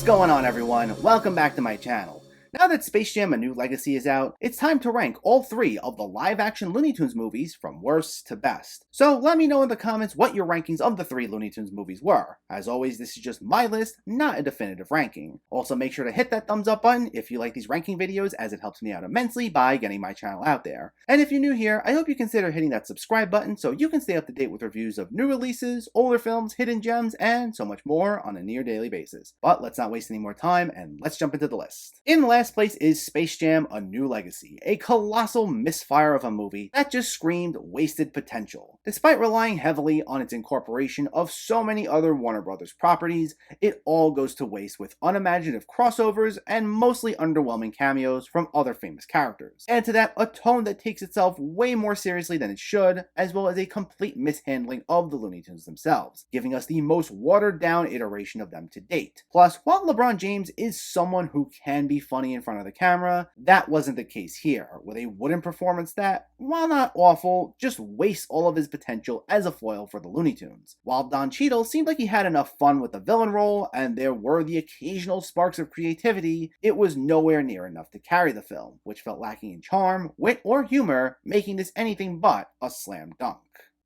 What's going on, everyone? Welcome back to my channel. Now that Space Jam: A New Legacy is out, it's time to rank all three of the live-action Looney Tunes movies from worst to best. So let me know in the comments what your rankings of the three Looney Tunes movies were. As always, this is just my list, not a definitive ranking. Also, make sure to hit that thumbs up button if you like these ranking videos, as it helps me out immensely by getting my channel out there. And if you're new here, I hope you consider hitting that subscribe button so you can stay up to date with reviews of new releases, older films, hidden gems, and so much more on a near daily basis. But let's not waste any more time and let's jump into the list. In last place is Space Jam: A New Legacy, a colossal misfire of a movie that just screamed wasted potential. Despite relying heavily on its incorporation of so many other Warner Brothers properties, it all goes to waste with unimaginative crossovers and mostly underwhelming cameos from other famous characters. Add to that a tone that takes itself way more seriously than it should, as well as a complete mishandling of the Looney Tunes themselves, giving us the most watered down iteration of them to date. Plus, while LeBron James is someone who can be funny in front of the camera, that wasn't the case here, with a wooden performance that, while not awful, just wastes all of his potential as a foil for the Looney Tunes. While Don Cheadle seemed like he had enough fun with the villain role, and there were the occasional sparks of creativity, it was nowhere near enough to carry the film, which felt lacking in charm, wit, or humor, making this anything but a slam dunk.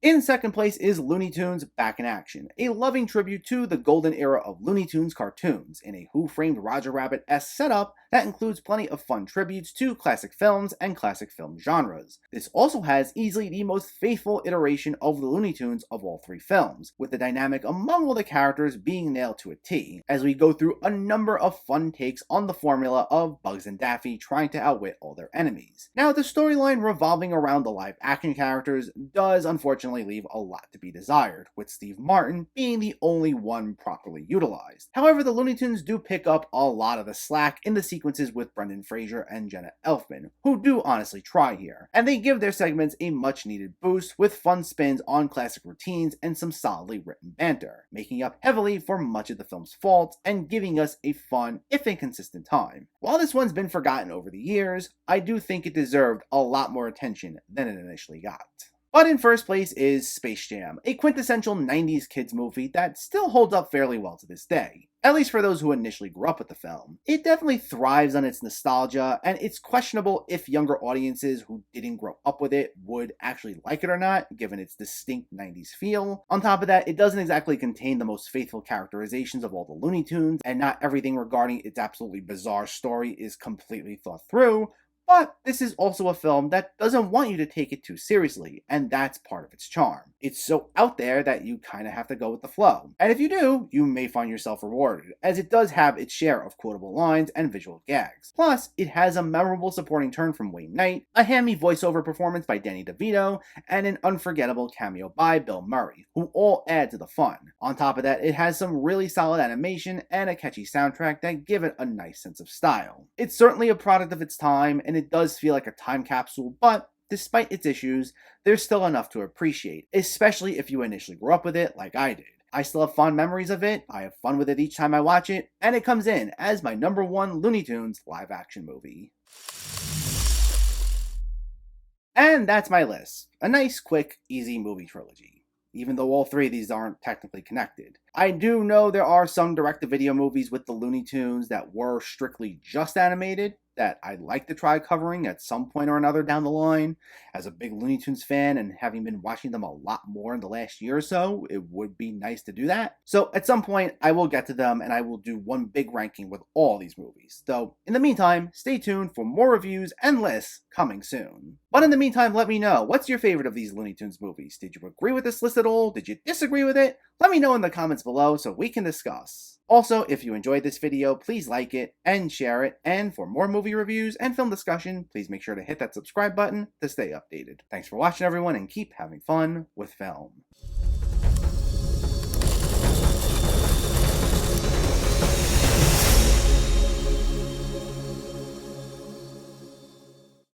In second place is Looney Tunes Back in Action, a loving tribute to the golden era of Looney Tunes cartoons in a Who Framed Roger Rabbit-esque setup that includes plenty of fun tributes to classic films and classic film genres. This also has easily the most faithful iteration of the Looney Tunes of all three films, with the dynamic among all the characters being nailed to a T, as we go through a number of fun takes on the formula of Bugs and Daffy trying to outwit all their enemies. Now, the storyline revolving around the live-action characters does unfortunately leave a lot to be desired, with Steve Martin being the only one properly utilized. However, the Looney Tunes do pick up a lot of the slack in the sequences with Brendan Fraser and Jenna Elfman, who do honestly try here, and they give their segments a much needed boost with fun spins on classic routines and some solidly written banter, making up heavily for much of the film's faults and giving us a fun, if inconsistent, time. While this one's been forgotten over the years, I do think it deserved a lot more attention than it initially got. But in first place is Space Jam, a quintessential 90s kids movie that still holds up fairly well to this day, at least for those who initially grew up with the film. It definitely thrives on its nostalgia, and it's questionable if younger audiences who didn't grow up with it would actually like it or not, given its distinct 90s feel. On top of that, it doesn't exactly contain the most faithful characterizations of all the Looney Tunes, and not everything regarding its absolutely bizarre story is completely thought through. But this is also a film that doesn't want you to take it too seriously, and that's part of its charm. It's so out there that you kind of have to go with the flow. And if you do, you may find yourself rewarded, as it does have its share of quotable lines and visual gags. Plus, it has a memorable supporting turn from Wayne Knight, a hammy voiceover performance by Danny DeVito, and an unforgettable cameo by Bill Murray, who all add to the fun. On top of that, it has some really solid animation and a catchy soundtrack that give it a nice sense of style. It's certainly a product of its time, and it does feel like a time capsule, but despite its issues, there's still enough to appreciate, especially if you initially grew up with it like I did. I still have fond memories of it, I have fun with it each time I watch it, and it comes in as my number one Looney Tunes live-action movie. And that's my list. A nice, quick, easy movie trilogy, even though all three of these aren't technically connected. I do know there are some direct-to-video movies with the Looney Tunes that were strictly just animated that I'd like to try covering at some point or another down the line. As a big Looney Tunes fan and having been watching them a lot more in the last year or so, it would be nice to do that. So at some point, I will get to them and I will do one big ranking with all these movies. So in the meantime, stay tuned for more reviews and lists coming soon. But in the meantime, let me know, what's your favorite of these Looney Tunes movies? Did you agree with this list at all? Did you disagree with it? Let me know in the comments below so we can discuss. Also, if you enjoyed this video, please like it and share it, and for more movie reviews and film discussion, please make sure to hit that subscribe button to stay updated. Thanks for watching, everyone, and keep having fun with film.